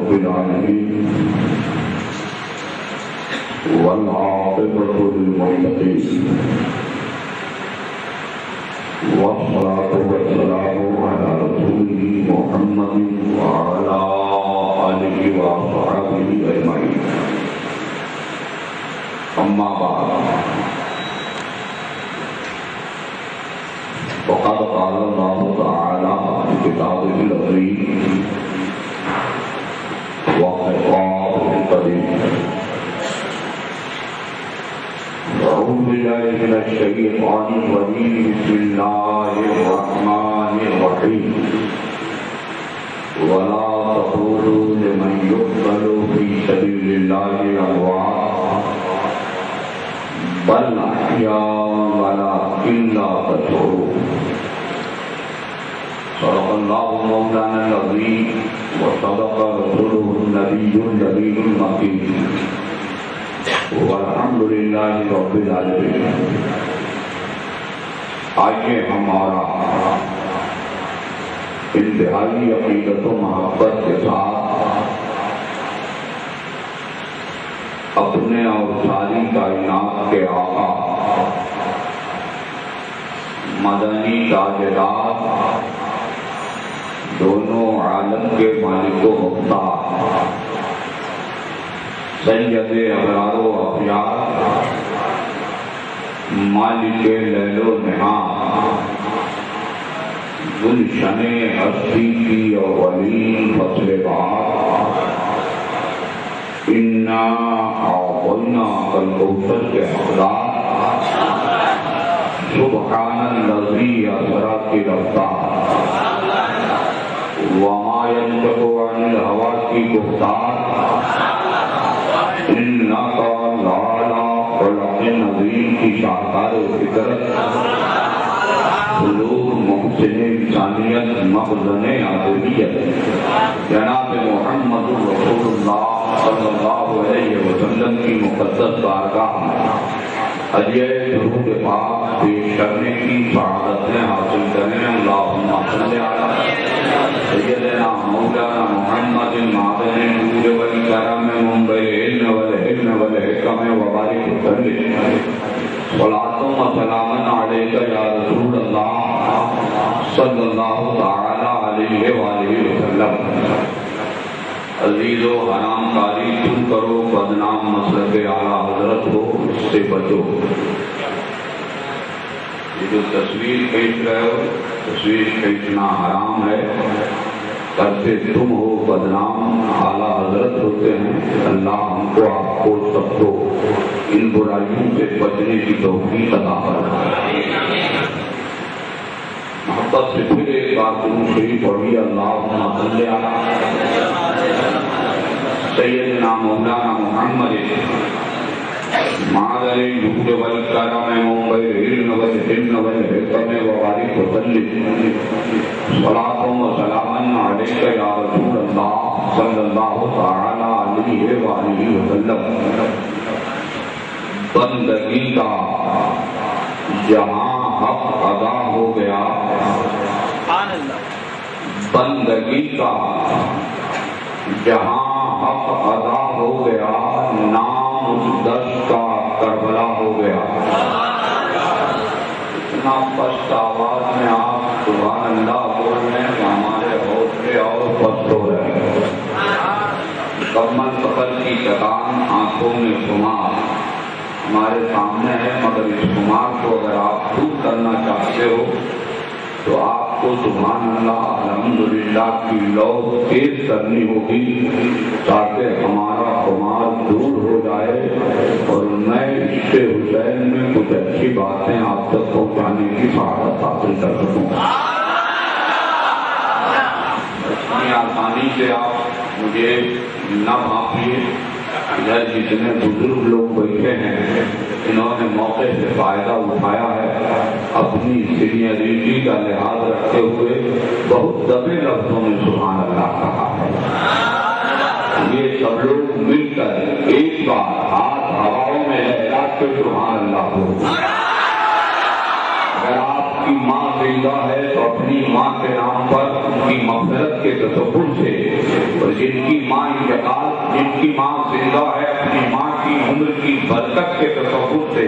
رب العالمين والعاقبة للمتقين والصلاة والسلام على رسوله محمد وعلى آله وصحبه أجمعين. أما بعد فقد قال الله تعالى في كتابه العزيز وقرآنه الكريم: أعوذ بالله من الشيطان الرجيم. بسم الله الرحمن الرحيم. ولا تقولوا لمن يقتل في سبيل الله أموات بل أحياء ولكن لا تشعرون. صدق الله مولانا العظيم وصدق رسوله النبي النبي المكين والحمد للہ رب العالمین. آئیے ہمارا انتہائی عقیدت و محبت کے ساتھ اپنے اور ساری کائنات کے آقا مدنی تاجدار دونوں عالم کے مالک و مختار سید ابرار و اخیار مالک لیل و نہار گلشن ہستی کی اولین فصل بہار انا اعطیناک الکوثر کے حقدار سبحان الذی اسری کی رفتار وما ينطق عن الهوى کی گفتار انک لعلی خلق عظیم کی شاہکار فطرت حضور محسن انسانیت مخزن آدمیت جناب محمد رسول اللہ صلی اللہ علیہ وسلم کی مقدس بارگاہ میں ہدیہ درود پاک پیش کرنے کی سعادتیں حاصل کریں. اللہم صلی علی سیدنا مولانا محمد معدن النور والکرم منبع العلم والحلم والحکم وبارک وسلم. صلاۃ و سلام علیک یا رسول اللہ صلی اللہ تعالی علیہ وآلہ وسلم. عزیز و حرام کاری تم کرو بدنام مسلک اعلیٰ حضرت ہو اس سے بچو. یہ جو تصویر کھینچ رہے ہو تصویر کھینچنا حرام ہے. کرتے تم ہو بدنام اعلیٰ حضرت ہوتے ہیں. اللہ ہم کو آپ کو سب کو ان برائیوں سے بچنے کی توفیق عطا فرمائے. محبت سے پھر ایک بار درود شریف پڑھیے. اللہم صلی علی سیدنا مولانا محمد معدن الجود والکرم منبع العلم والحلم والحکم وبارک وسلم. صلاۃ و سلام علیک یا رسول اللہ صلی اللہ تعالی علیہ وآلہ وسلم. بندگی کا جہاں حق ادا ہو گیا بندگی کا جہاں حق ادا ہو گیا نام اس دشت کا کربلا ہو گیا. اتنا پست آواز میں آپ سبحان اللہ بول رہے ہیں کہ ہمارے حوصلے اور پست ہو رہے ہیں. مکمل فقر کی چٹان آنکھوں میں شمار ہمارے سامنے ہے مگر اس شمار کو اگر آپ دور کرنا چاہتے ہو تو آپ کو سبحان اللہ الحمدللہ کی لو تیز کرنی ہوگی تاکہ ہمارا خمار دور ہو جائے اور میں عشق حسین میں کچھ اچھی باتیں آپ تک پہنچانے کی سعادت حاصل کر سکوں. اتنی آسانی سے آپ مجھے نہ بھانپیے. ادھر جتنے بزرگ لوگ بیٹھے ہیں انہوں نے موقع سے فائدہ اٹھایا ہے. اپنی سینئرٹی کا لحاظ رکھتے ہوئے بہت دبے لفظوں میں سبحان اللہ کہا ہے. یہ سب لوگ مل کر ایک بار ہاتھ ہواؤں میں لہرا کے سبحان اللہ ہو. اگر آپ کی ماں زندہ ہے تو اپنی ماں کے نام پر ان کی مغفرت کے تصور سے، اور جن کی ماں زندہ ہے اپنی ماں کی عمر کی برکت کے تصور سے،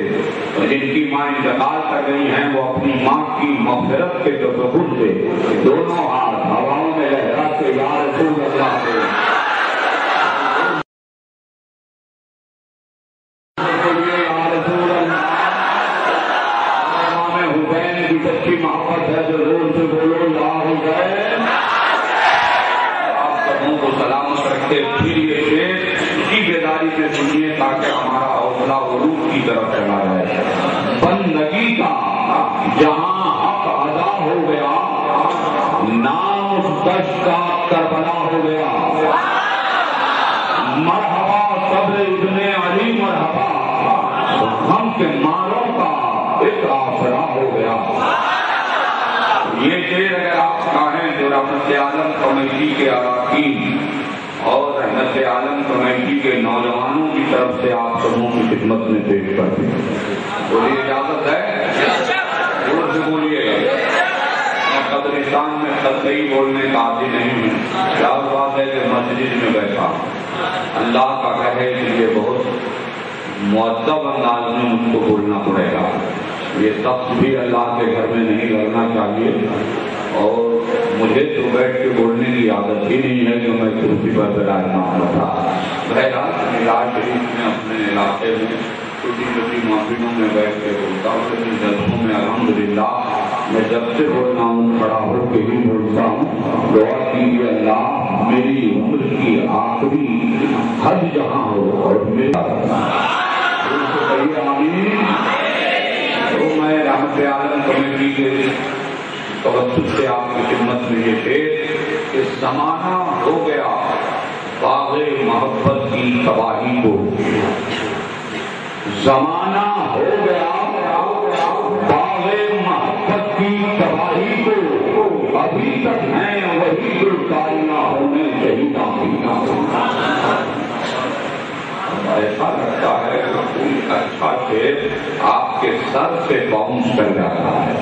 اور جن کی ماں انتقال کر رہی ہیں وہ اپنی ماں کی مغفرت کے تصور سے دونوں ہاتھ ہواؤں میں لہرا کے یا رسول اللہ سے سچی محبت ہے جو زور سے بولو یا حسین، آپ سبوں کو سلامت رکھتے پھر یہ شعر اسی بیداری سے سنیے تاکہ ہمارا حوصلہ غروب کی طرف چلا جائے۔ بندگی کا جہاں حق ادا ہو گیا، نام اس دشت کا کربلا ہو گیا، مرحبا صبر ابن علی مرحبا، ہم کے ماروں کا ایک آسرا ہو گیا۔ یہ شعر اگر آپ کہیں تو رحمت عالم کمیٹی کے اراکین اور رحمت عالم کمیٹی کے نوجوانوں کی طرف سے آپ سبوں کی خدمت میں پیش کرتے ہیں۔ بولیے اجازت ہے؟ زور سے بولیے گا۔ میں قبرستان میں خطئی بولنے کا عادی نہیں ہوں، یاد بات ہے کہ مسجد میں بیٹھا اللہ کا کہے کہ یہ بہت مؤدب انداز میں مجھ کو بولنا پڑے گا، یہ سخت بھی اللہ کے گھر میں نہیں لگنا چاہیے، اور مجھے تو بیٹھ کے بولنے کی عادت ہی نہیں ہے جو میں کرسی پر براہمان ہوتا۔ بہرحال میراج شریف میں اپنے علاقے میں چھوٹی چھوٹی محفلوں میں بیٹھ کے بولتا ہوں، لیکن جلسوں میں الحمدللہ میں جب سے بولتا ہوں کھڑا ہو کے ہی بولتا ہوں۔ دعا کیجیے اللہ میری عمر کی آخری حد جہاں ہو اور میرا آمین۔ تو میں رحمت عالم کمیٹی کے توسط سے آپ کی خدمت میں یہ شعر کہ زمانہ ہو گیا باغ محبت کی تباہی کو، زمانہ ہو گیا باغ محبت کی تباہی کو، ابھی تک ہیں وہی گلکاریاں ہونے چاہیے۔ ایسا لگتا ہے کہ کوئی اچھا شعر آپ کے سر سے باؤنس کر جاتا ہے۔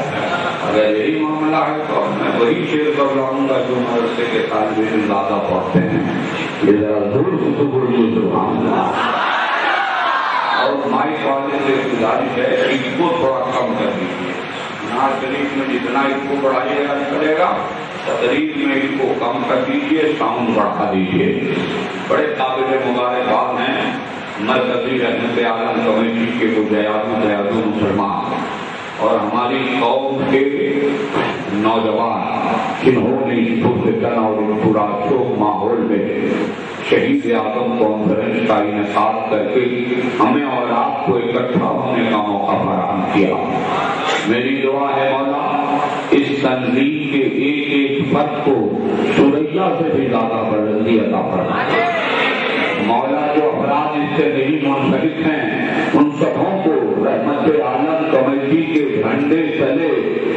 اگر یہی معاملہ ہے تو میں وہی شعر کرواؤں گا جو مدرسے کے طالب علم زیادہ پڑھتے ہیں۔ یہ ذرا زور سے بولیے سبحان اللہ۔ اور مائک والے سے گزارش ہے کہ اس کو تھوڑا کم کر دیجیے، نعت شریف میں جتنا اس کو بڑھائیے گا چلے گا، تقریر میں اس کو کم کر دیجیے، ساؤنڈ بڑھا دیجیے۔ بڑے قابل مبارکباد ہیں مرکزی رحمت عالم کمیٹی کے وہ دیادو مسلمان اور ہماری قوم کے نوجوان جنہوں نے اس پرفتن اور اس پورا شوق ماحول میں شہید اعظم کانفرنس کا انعقاد کر کے ہمیں اور آپ کو اکٹھا ہونے کا موقع فراہم کیا۔ میری دعا ہے مولا اس تنظیم کے ایک ایک فرد کو سوریا سے بھی زیادہ بلندی عطا فرمائے۔ مولا جو افراد اس سے نہیں منسلک ہیں ان سبوں کو رحمت عالم کمیٹی کے جھنڈے تلے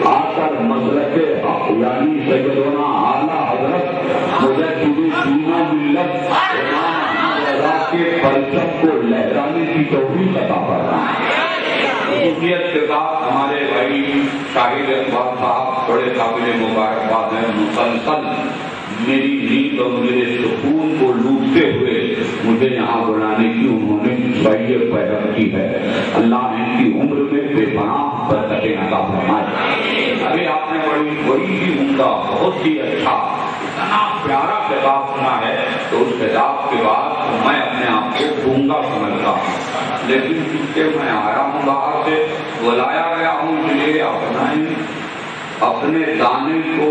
آ کر مسلک حق یعنی سیدنا اعلیٰ حضرت مجدد دین و ملت امام احمد رضا کے پرچم کو لہرانے کی توفیق عطا فرمائے۔ خصوصیت کے ساتھ ہمارے بھائی شاہد اقبال صاحب بڑے قابل مبارکباد ہیں، مسلسل میری نیند اور میرے سکون کو لوٹتے ہوئے مجھے یہاں بلانے کی انہوں نے صحیح پیدا کی ہے۔ اللہ ان کی عمر میں بے پناہ برکتیں عطا فرمائے۔ ابھی آپ نے بڑی ہی عمدہ بہت ہی اچھا اتنا پیارا خطاب سنا ہے تو اس خطاب کے بعد میں اپنے آپ کو گونگا سمجھتا ہوں، لیکن چونکہ میں آیا ہوں باہر سے بلایا گیا ہوں اس لیے اپنے دانے کو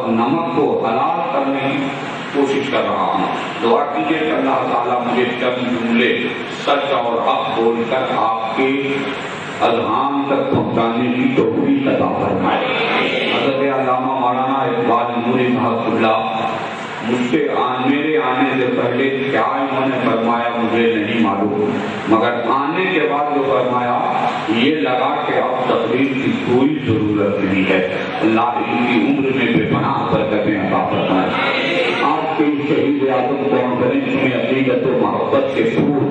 نمک کو حلال کرنے کی کوشش کر رہا ہوں۔ دعا کیجیے کہ اللہ تعالیٰ مجھے چند جملے سچ اور حق بول کر آپ کے اذہان تک پہنچانے کی توفیق عطا فرمائے۔ حضرت علامہ مولانا اقبال نوری صاحب اللہ میرے آنے سے پہلے کیا انہوں نے فرمایا مجھے نہیں معلوم، مگر آنے کے بعد جو فرمایا یہ لگا کہ اب تقریر کی کوئی ضرورت نہیں ہے۔ اللہ ان کی عمر میں بے پناہ برکتیں عطا فرمائے۔ آپ کے شہید اعظم کانفرنس میں عقیدت و محبت کے پھول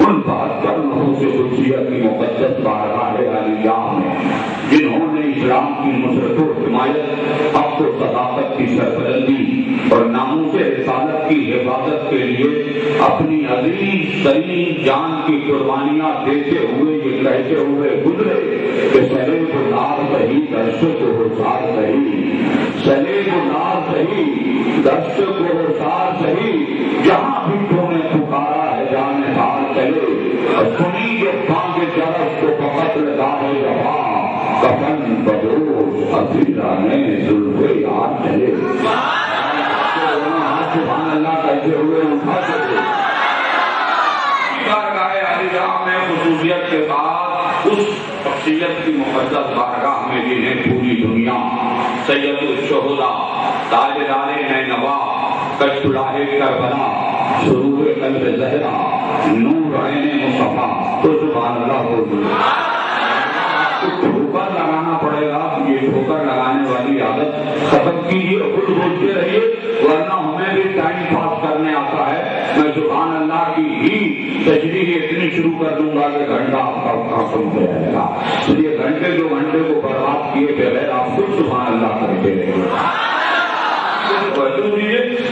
ان 72 لوگوں سے قدسیہ کی مقدس بارگاہ عالیہ میں جنہوں نے اسلام اسلام کی نصرت و حمایت، حق و صداقت کی سربلندی اور ناموس رسالت کی حفاظت کے لیے اپنی عزیز ترین جان کی قربانیاں دیتے ہوئے یہ کہتے ہوئے گزرے کہ سلیب النار سہی دشت کو حصار سہی، سلیب النار سہی دشت کو حصار سہی، جہاں بھی تو نے پکارا ہے جان حال چلے، سنی جو بانگ جرس کو فقط لگا ہے رہا، کفن بدوش عزیزانے زلفے یاد چلے۔ سبحان اللہ کہتے ہوئے اٹھا چلے۔ بارگاہ علیہ میں خصوصیت کے ساتھ اس شخصیت کی مقدس بارگاہ میں جنہیں پوری دنیا سید الشہداء، تاجدار نینوا، کشتلاہ کربلا، سرور قلب زہرا، نور عین مصطفیٰ، تو سبحان اللہ بول ٹھوکر لگانا پڑے گا۔ یہ ٹھوکر لگانے والی عادت ختم کیجیے، خود بولتے رہیے، ورنہ ہمیں بھی ٹائم پاس کرنے آتا ہے۔ میں سبحان اللہ کی ہی تشریح اتنی شروع کر دوں گا کہ گھنٹہ آپ کا سنتے رہے گا، اس لیے گھنٹے دو گھنٹے کو برباد کیے بغیر آپ خود سبحان اللہ کرتے رہے گا۔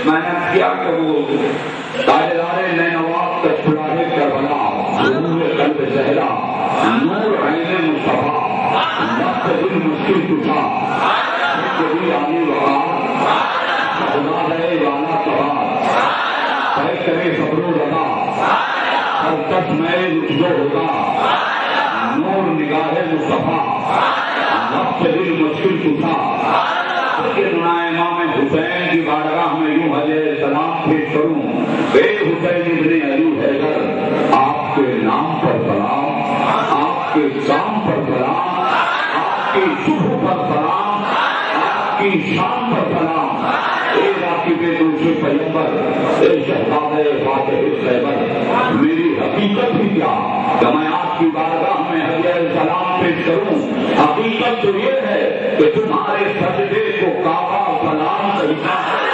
میں نے کیا کہ وہ تاجدار نینوا، کشتلاہ کربلا، سرور قلب زہرا، نور عین مصطفیٰ، مقصد مشکل کشا، کبھی عالی وقار، شہزادہ والا تبار، طے کرے صبر و رضا، ہر کس میں رشد و ہوگا، نور نگاہ مصطفیٰ، مقصد مشکل کشا۔ امام حسین کی بارگاہ میں یوں علیہ السلام پیش کروں، اے حسین ابن علی حیدر، آپ کے نام پر سلام، آپ کے شام پر سلام، آپ کی صبح پر سلام، آپ کی شام پر سلام، اے راکب دوسرے پیغمبر، اے شہزادہ فاتح خیبر، میری حقیقت ہی کیا کہ میں آپ کی بارگاہ میں علیہ السلام پیش کروں؟ حقیقت تو یہ ہے کہ تمہارے سجدے کو کعبہ سلام کہتا ہے،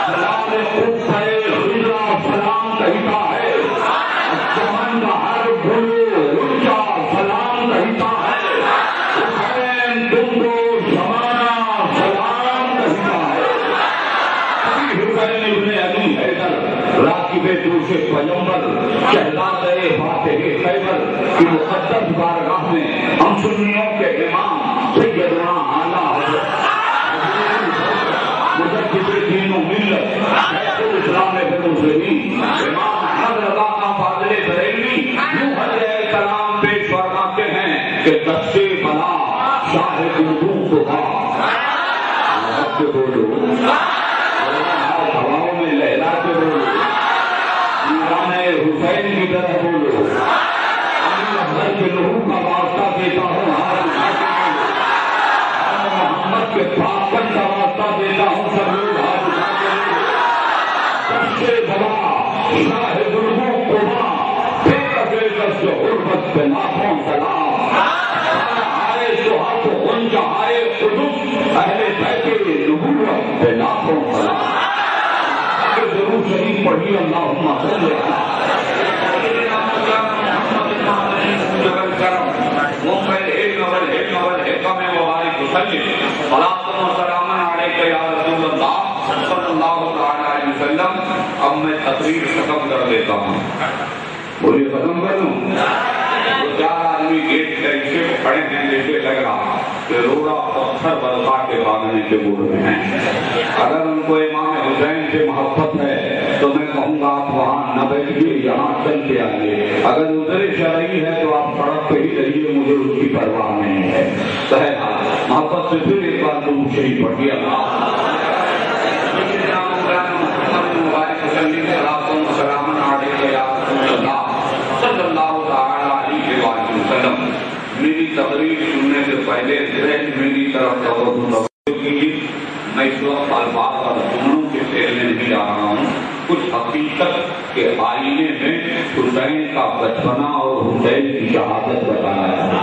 سلام خود ہے خدا سلام کہتا ہے، چمن کا ہر گل اونچا سلام کہتا ہے، حسین تم کو زمانہ سلام کہتا ہے۔ حسین ابن علی حیدر، راکب دوش پیغمبر، شہزادہ فاتح خیبر کی مقدس بارگاہ میں ہم سنیوں کے امام سیدنا اعلیٰ حضرت مجدد دین و ملت شیخ الاسلام ابن مسلمین امام احمد رضا کا فاضل بریلوی یوں علیہ السلام پیش فرماتے ہیں کہ دستے بلا شاہ قلوب کو آپ کے بولو، ہواؤں میں لہلا کے بولو، ایران حسین کی طرح بولو، احمد کے لہو کا واسطہ دیتا ہوں، محمد کے پاکن کا واسطہ دیتا ہوں، سب لوگ ہاتھ اٹھا کے دستے بلا شاہ قلوب کو بے قدر دست حرمت پہ لاکھوں سلام، آئے سہاق غنچہ آئے قدس اہل بیت نبوت پہ لاکھوں سلام۔ ضرور شریف پڑھی اللہم صلی اب میں تقریر ختم کر دیتا ہوں، بولیے ختم کر دوں؟ تو چار آدمی گیٹ کے ایسے کھڑے ہیں جیسے لگ رہا کہ روڑا پتھر برسا کے بھاگنے کے موڈ میں ہیں۔ اگر ان کو امام حسین سے محبت ہے تو میں کہوں گا آپ وہاں نہ بیٹھیے، یہاں چل کے آئیے، اگر ادھر شرعی ہے تو آپ سڑک پہ ہی رہیے، مجھے اس کی پرواہ نہیں ہے۔ بہرحال محبت سے پھر ایک بار تو شریف پڑھیے اللہ صلی اللہ تعالیٰ علیہ وسلم۔ میری تقریر سننے سے پہلے ذہن میری طرف توجہ کیجیے، میں اس وقت الفاظ اور جملوں کے پھیرنے نہیں جا رہا ہوں، کچھ حقیقت کے آئینے میں حسین کا بچپنا اور حسین کی شہادت بتایا ہے۔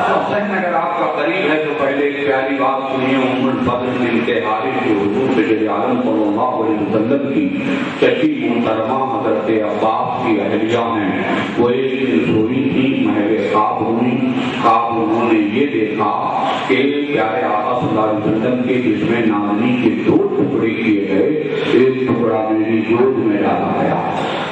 حسین اگر آپ کا قریب ہے تو پہلے ایک پیاری بات سنیے، ام الفضل بنت حارث جو حضور سید عالم صلی اللہ علیہ وسلم کی چچی محترمہ حضرت عباس کی اہلیہ ہیں، وہ ایک دن سوئی تھی، محل خواب ہوئی، خواب انہوں نے یہ دیکھا کہ پیارے آقا صلی اللہ علیہ وسلم کے جسم نازنی کے 2 ٹکڑے کیے گئے، ایک ٹکڑا میری گود میں ڈالا گیا۔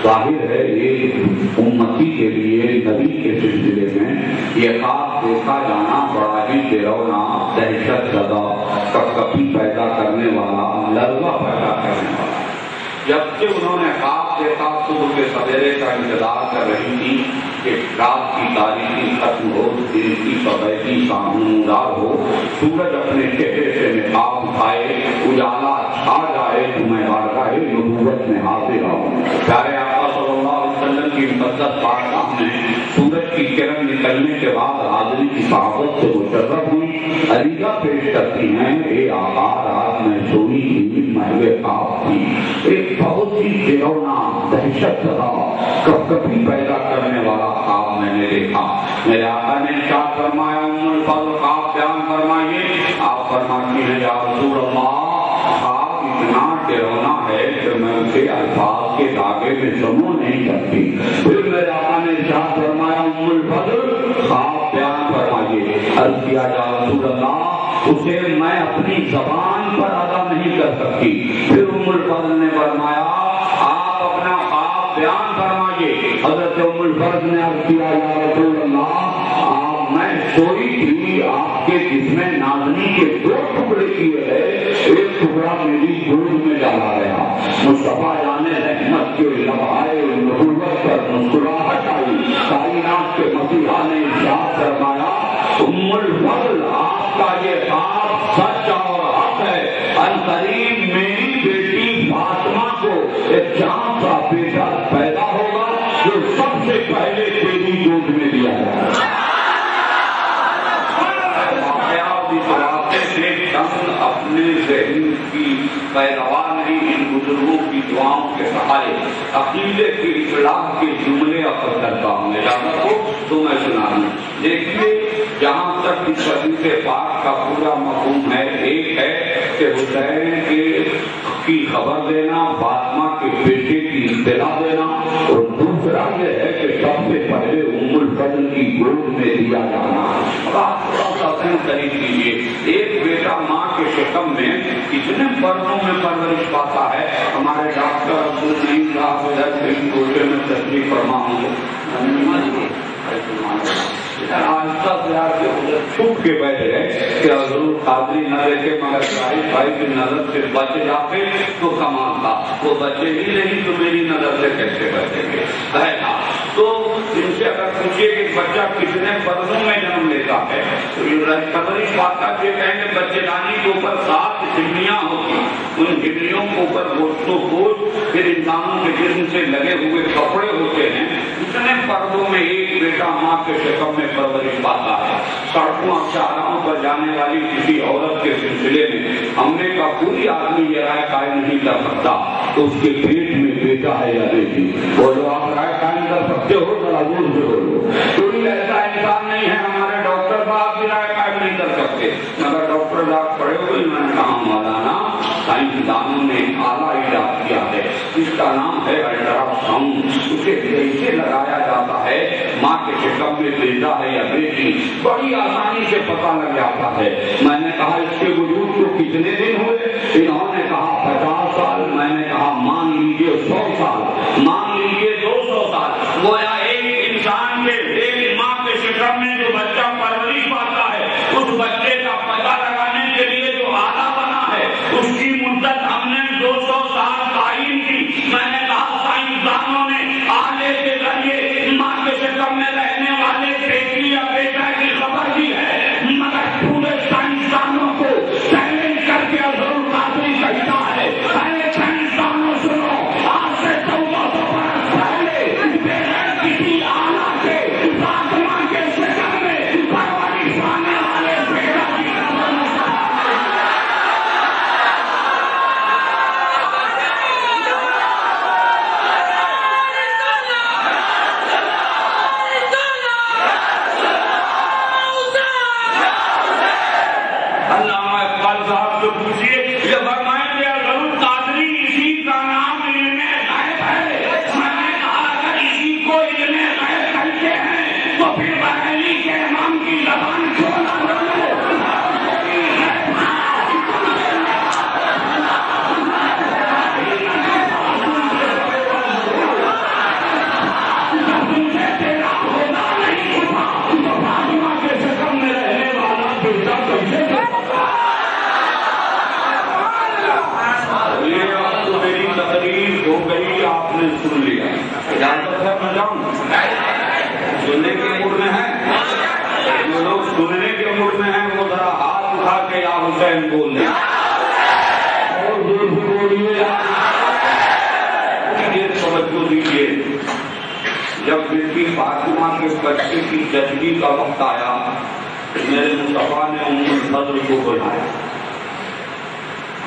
ظاہر ہے ایک امتی کے لیے نبی کے سلسلے میں یہ خواب دیکھا جانا بڑا ہی ڈراؤنا، دہشت زدہ، کپکپی پیدا کرنے والا، لرزہ پیدا کرنے والا۔ جبکہ انہوں نے خواب دیکھا صبح کے سویرے کا انتظار کر رہی تھی کہ رات کی تاریکی ختم ہو، دن کی سفیدی نمودار ہو، سورج اپنے چہرے سے نقاب اٹھائے، اجالا چھا جائے تو میں بارگاہ نبوت میں حاضر آؤں۔ پیارے آقا صلی اللہ علیہ وسلم کی مقدس بارگاہ میں سورج کی کرن نکلنے کے بعد حاضری کی صحابت سے مشرف ہوئی، عریضہ پیش کرتی ہیں، اے آقا رات میں سوئی تھی، محو خواب تھی، ایک بہت ہی ڈراؤنا، دہشت زدہ، کپکپی پیدا کرنے والا خواب میں نے دیکھا۔ میرے آقا نے ارشاد فرمایا ام الفضل خواب بیان فرمائیے۔ آپ فرماتی ہیں یا رسول اللہ خواب اتنا ڈراؤنا ہے کہ میں اسے الفاظ کے دھاگے میں سمو نہیں سکتی۔ پھر میرے آقا نے ارشاد فرمایا ام الفضل خواب بیان فرمائیے۔ عرض کیا یا رسول اللہ اسے میں اپنی زبان پر ادا نہیں کر سکتی۔ پھر ام الفضل نے فرمایا آپ اپنا خواب بیان فرمائیے۔ حضرت ام الفضل نے عرض کیا یا رسول اللہ میں سوئی تھی، آپ کے جسم نازنی کے 2 ٹکڑے کیے گئے، ایک ٹکڑا میری گود میں ڈالا گیا۔ مصطفیٰ جان رحمت کے لمحائے نبوت پر مسکراہٹ آئی۔ کائنات کے مسیحا نے ارشاد فرمایا ام الفضل آپ کا یہ خواب سچ اور حق ہے، عنقریب میری بیٹی فاطمہ کو ایک چاند کا بیٹا پیدا ہوگا جو سب سے پہلے تیری گود میں دیا جائے گا۔ اپنے ذہن کی پیروان نہیں، ان بزرگوں کی دعاؤں کے سہارے عقیدے کی اصلاح کے جملے اثر کرتا ہوں۔ اجازت ہو تو میں سنا دوں۔ دیکھیے جہاں تک اس حدیث پاک کا پورا مفہوم ہے، ایک ہے کہ حسین کی خبر دینا، فاطمہ کے بیٹے کی اطلاع دینا، اور دوسرا یہ ہے کہ سب سے پہلے ام الفضل کی گود میں دیا جانا۔ آپ تھوڑا سا قریب کیجیے، ایک بیٹا ماں کے شکم میں کتنے پردوں میں پرورش پاتا ہے۔ ہمارے ڈاکٹر عبدالنعیم صاحب ادھر کہیں کوٹے میں تشریف فرما ہوں گے، آہستہ سے آ کے ادھر چھپ کے بیٹھ گئے کہ حضور قادری نہ دیکھے مگر شاہد بھائی کی نظر سے بچ جاتے تو کمال تھا، وہ بچے ہی نہیں تو میری نظر سے کیسے بچیں گے۔ تو ان سے اگر پوچھیے کہ بچہ کتنے پردوں میں جنم لیتا ہے تو پرورش پاتا یہ کہیں گے بچے دانی کے اوپر 7 جھلیاں ہوتی، ان جھلیوں کے اوپر گوشت و گوشت، پھر انسانوں کے جسم سے لگے ہوئے کپڑے ہوتے ہیں۔ اتنے پردوں میں ایک بیٹا ماں کے شکم میں پرورش پاتا ہے۔ سڑکوں اور شاہراہوں پر جانے والی کسی عورت کے سلسلے میں ہم نے کا کوئی آدمی یہ رائے قائم نہیں کر سکتا تو اس کے پیٹ میں بیٹا ہے یا بیٹی، اور جو آپ رائے قائم کر سکتے ہو ذرا دور سے بولو۔ کوئی ایسا انسان نہیں ہے، ہمارے ڈاکٹر صاحب بھی رائے قائم نہیں کر سکتے، مگر ڈاکٹر صاحب پڑھے ہوئے میں نے کہا مولانا سائنسدانوں نے اعلیٰ ایجاد کیا ہے، اس کا نام ہے الٹرا ساؤنڈ۔ اسے ایسے لگایا جاتا ہے ماں کے شکم میں بیٹا ہے یا بیٹی، بڑی آسانی سے پتہ لگ جاتا ہے۔ میں نے کہا اس کے وجود کو کتنے دن ہوئے؟ انہوں نے کہا 50 سال۔ میں نے کہا مان لیجیے 100 سال، مان لیجیے 200 سال۔ گویا ایک انسان کے ایک ماں کے شکم میں جو بچہ پرورش پاتا ہے، اس بچے کا پتہ لگانے کے لیے جو آلہ بنا ہے اس کی مدت ہم نے 200 سال تعین کی۔ میں نے کہا سائنسدانوں نے آلے کے ذریعے ماں کے شکم میں رہنے والے بیٹی یا بیٹا کی خبر دی ہے، مگر پورے سائنسدانوں کو چیلنج کر کے ضرور قادری کہتا ہے، ارے سائنسدانوں سنو، آج سے اجازت ہے میں جاؤں؟ سننے کے موڈ میں ہیں؟ جو لوگ سننے کے موڈ میں ہیں وہ ذرا ہاتھ اٹھا کے یا حسین بول دیں اور زور سے بولیے. توجہ دیجیے. جب بیٹی فاطمہ کے بچے کی زندگی کا وقت آیا میرے مصطفیٰ نے ام الفضل کو بلایا.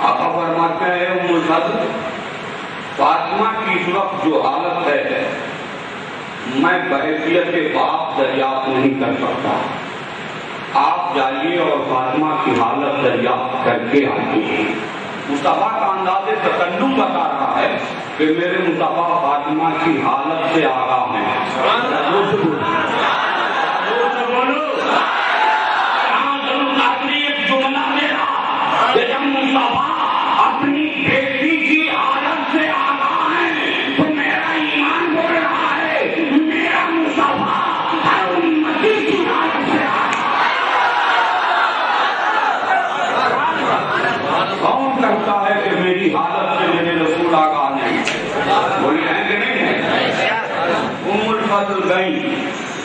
آقا فرماتے ہیں ام الفضل فاطمہ کی اس وقت جو حالت ہے میں بحیثیت باپ دریافت نہیں کر سکتا. آپ جائیے اور فاطمہ کی حالت دریافت کر کے آئیے. مصطفیٰ کا انداز تکلم بتا رہا ہے کہ میرے مصطفیٰ فاطمہ کی حالت سے آگاہ ہیں. ایک جملہ میرا جب مصطفیٰ اپنی بیٹی کی حالت سے آگاہ ہیں تو میرا ایمان بول رہا ہے میرا مصطفیٰ ہر امتی کی حالت سے کون کرتا ہے کہ میری حالت سے میرے رسول آگاہ نہیں؟ بولی ہیں کہ نہیں ہے؟ ام الفضل گئی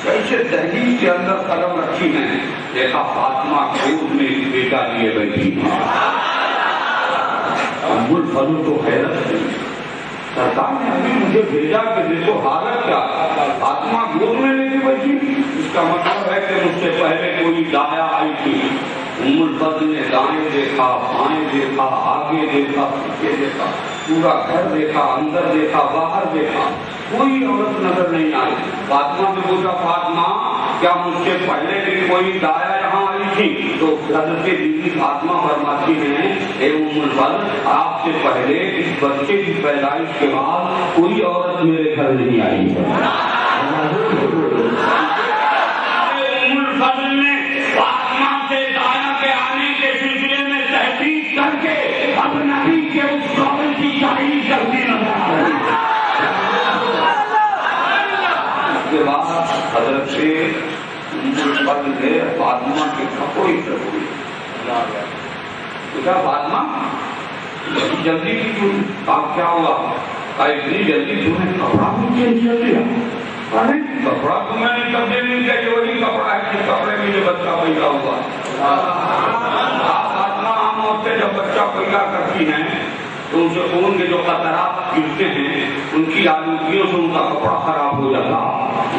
کیسے دہلیز کے اندر قدم رکھی ہیں دیکھا فاطمہ گود میں بیٹا لیے بیٹھی. ام الفضل تو حیرت تھی. سرکار نے ابھی مجھے بھیجا کہ دیکھو حالت کیا فاطمہ گود میں لے کے بیٹھی. اس کا مطلب ہے کہ مجھ سے پہلے کوئی دایا آئی تھی. ام الفضل نے دائیں دیکھا بائیں دیکھا آگے دیکھا پیچھے دیکھا پورا گھر دیکھا اندر دیکھا باہر دیکھا کوئی عورت نظر نہیں آئی. فاطمہ سے پوچھا فاطمہ کیا مجھ سے پہلے بھی کوئی دایا یہاں آئی تھی؟ تو حضرت بیوی فاطمہ فرماتی ہیں اے ام الفضل آپ سے پہلے اس بچے کی پیدائش کے بعد کوئی عورت میرے گھر نہیں آئی. ام الفضل نے فاطمہ سے دایا کے آنے کے سلسلے میں تحقیق کر کے اب نبی کے اس قول کی تعریف کرنے لگا. اس کے بعد حضرت سے ام الفضل نے فاطمہ کے کپڑے ہوئی. فاطمہ جلدی کی کیوں آپ کیا ہوا؟ اتنی جلدی تمہیں کپڑا بھی چینج کر دیا؟ کپڑا تو میں نے تبدیل نہیں کیا یہ وہی کپڑا ہے جس کپڑے میں جو بچہ پیدا ہوا. فاطمہ عام عورتیں جب بچہ پیدا کرتی ہیں تو اسے خون کے جو قطرات گرتے ہیں ان کی آلودگیوں سے ان کا کپڑا خراب ہو جاتا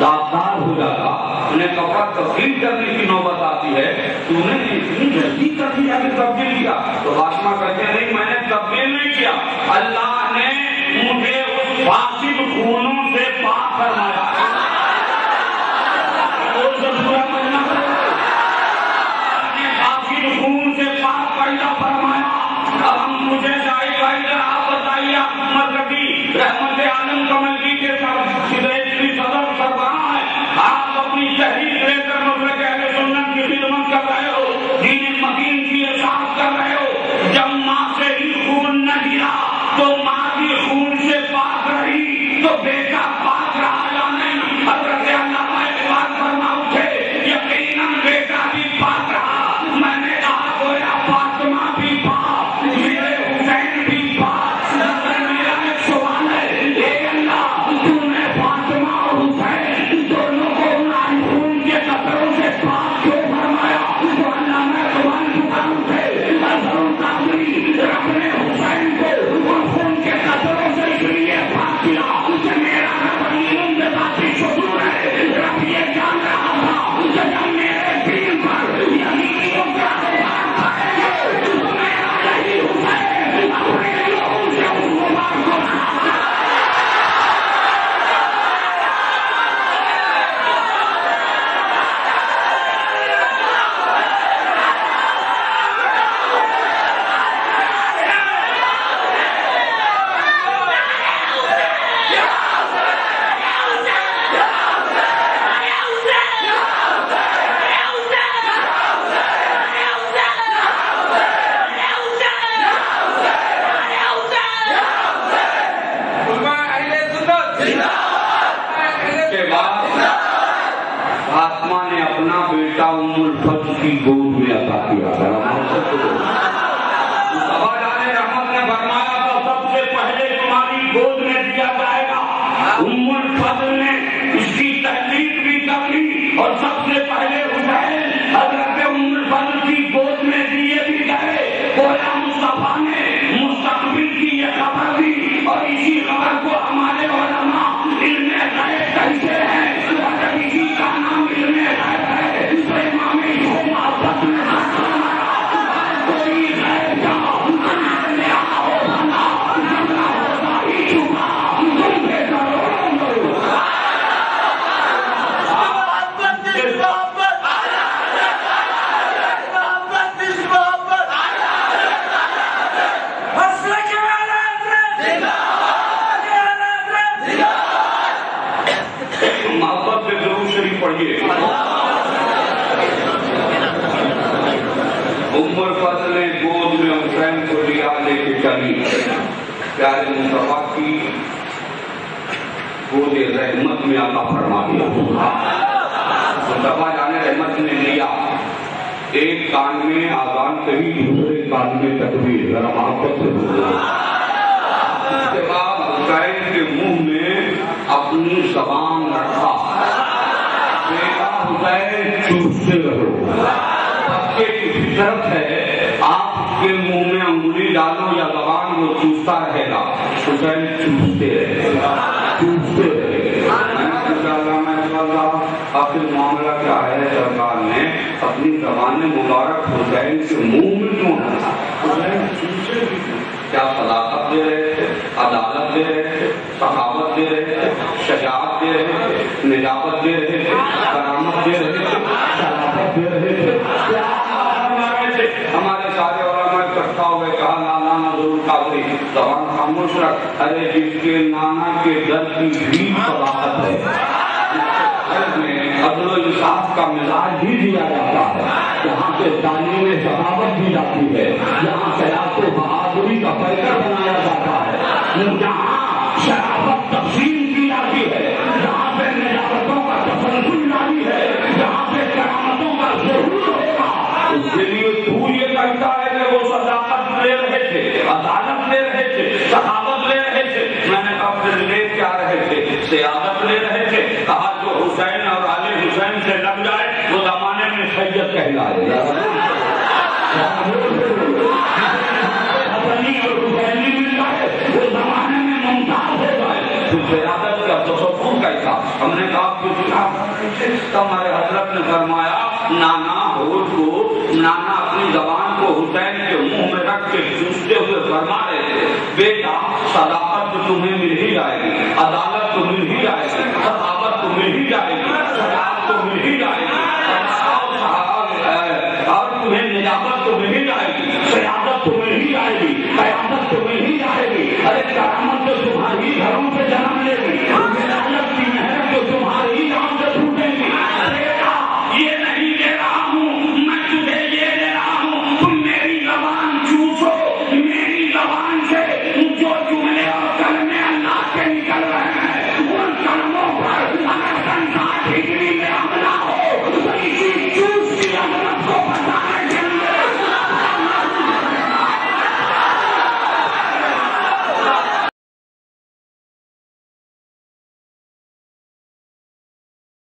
داغدار ہو جاتا. انہیں کپڑا تبدیل کرنے کی نوبت آتی ہے تو انہیں اتنی جلدی کر دیا کہ تبدیل کیا. تو فاطمہ کہتے ہیں نہیں میں نے تبدیل نہیں کیا اللہ نے مجھے اس فاسد خونوں سے پاک فرمایا. خون سے پاک پیدا فرمایا. اب ہم مجھے آپ بتائیے احمد ربی رحمت عالم کمل جی کے صدر سربراہ ہے. آپ اپنی تحریر لے کر مسلک اہل سنت کی خدمت کر رہے ہو دین مکین کی احساس کر رہے ہو. جب ماں سے ہی خون نہ گرا تو ماں کی خون سے پاک رہی تو بیٹا پاک رہا یا نہیں؟ حضرت علامہ اقبال فرما اٹھے یقیناً بیٹا بھی پاک رہا. میں نے کہا گویا فاطمہ بھی پاک میرے حسین بھی پاک. میرا ایک سوال ہے اے اللہ تو نے فاطمہ اور حسین دونوں کو خون کے قطروں سے پاک کیوں فرمایا؟ تو علامہ اقبال دکان اٹھے رب نے حسین کو ان خون کے قطروں سے اس لیے پاک کیا کہ میرا رب علم کے ذاتی شعور ہے. رب یہ جان رہا تھا کہ جب میرے دین پر یمینیوں کا ام الفضل کی گود میں عطا کیا. رحمت نے فرمایا تھا سب سے پہلے تمہاری گود میں دیا جائے گا. ام الفضل پیارے مصطفیٰ کی گود رحمت میں اللہ فرما دیا. مصطفیٰ جانے رحمت نے لیا. ایک کان میں آذان کہی, دوسرے کان میں تکبیر, ذرا محبت سے بولو. اس کے بعد حسین کے منہ میں اپنی زبان رکھا. بیٹا حسین چوستے رہو, بچے کی فطرت ہے, آپ اس کے منہ میں انگلی ڈالو یا زبان وہ چوستا رہے گا. حسین چوستے رہے گا, چوستے رہے گا. آخر معاملہ کیا ہے؟ سرکار نے اپنی زبان مبارک حسین کے منہ میں کیوں ڈالا؟ حسین چوسے بھی کیا صداقت دے رہے تھے, عدالت دے رہے تھے, سخاوت دے رہے تھے, شجاعت دے رہے تھے, نجابت دے رہے تھے, کرامت دے رہے تھے, شرافت دے رہے تھے. ہمارے سارے علماء اکٹھا ہوئے, کہا نانا ضرور کافی, زبان خاموش رکھ. ارے جس کے نانا کے در کی بھی صداقت ہے, عدل و انصاف کا مزاج بھی دیا جاتا ہے, یہاں سے تعلیم ثقافت دی جاتی ہے, یہاں سیاست و بہادری کا پیکر بنایا جاتا ہے, جہاں شرافت تقسیم کی جاتی ہے, جہاں پہ نجابتوں کا تسلسل جاری ہے, جہاں پہ کرامتوں کا ظہور ہوگا. اس کے لیے تو یہ کہتا ہے کہ وہ صداقت لے رہے تھے, عدالت لے رہے تھے, سخاوت لے رہے تھے. میں نے کہا پھر لے کیا رہے تھے؟ سیادت لے رہے تھے. کہا جو حسین اور علی حسین سے لگ جائے وہ زمانے میں سید کہلائے. حسنی اور حسینی مل جائے وہ زمانے میں ممتاز ہو جائے. پھر سیادت کا تصور کیسا؟ ہم نے کہا ہمارے حضرت نے فرمایا نانا ہوش کو, نانا اپنی زبان کو حسین کے منہ میں رکھ کے چوستے ہوئے فرما رہے تھے, بیٹا صداقت